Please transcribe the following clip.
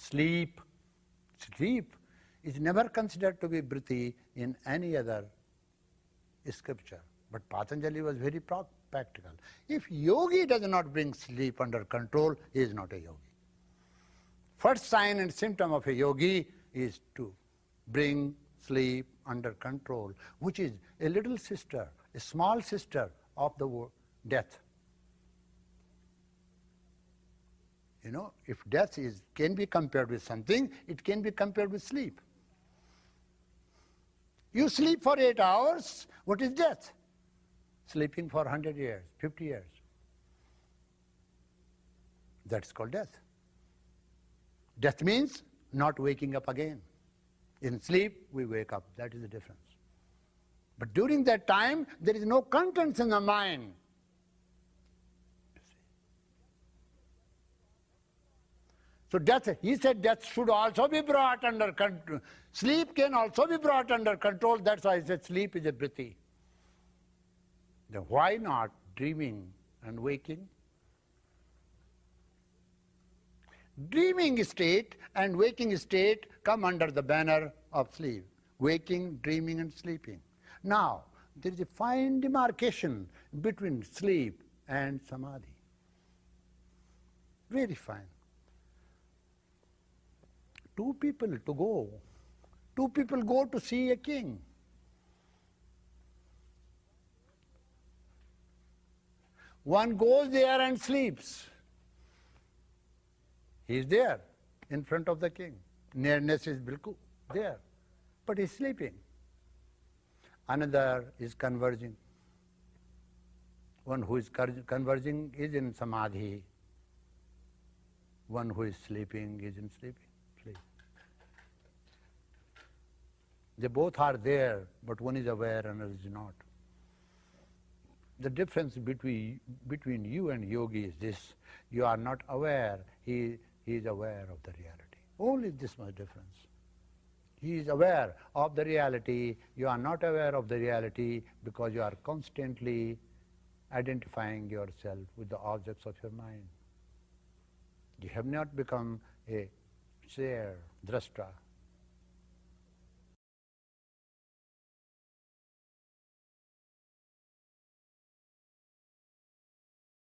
Sleep. Sleep is never considered to be vritti in any other scripture. But Patanjali was very practical. If yogi does not bring sleep under control, he is not a yogi. First sign and symptom of a yogi is to bring sleep under control, which is a little sister, a small sister of the death. You know, if death can be compared with something, it can be compared with sleep. You sleep for 8 hours, what is death? Sleeping for 100 years, 50 years. That's called death. Death means not waking up again. In sleep, we wake up. That is the difference. But during that time, there is no contents in the mind. So death, he said death should also be brought under control. Sleep can also be brought under control. That's why I said sleep is a vritti. Then why not dreaming and waking? Dreaming state and waking state come under the banner of sleep. Waking, dreaming and sleeping. Now, there is a fine demarcation between sleep and samadhi. Very fine. Two people go to see a king. One goes there and sleeps. He is there in front of the king. Nearness is bilkul there, but he is sleeping. Another is converging. One who is converging is in samadhi. One who is sleeping is in sleep. They both are there, but one is aware and another is not. The difference between you and yogi is this: you are not aware, he is aware of the reality. Only this much difference. He is aware of the reality, you are not aware of the reality because you are constantly identifying yourself with the objects of your mind. You have not become a seer, drashta.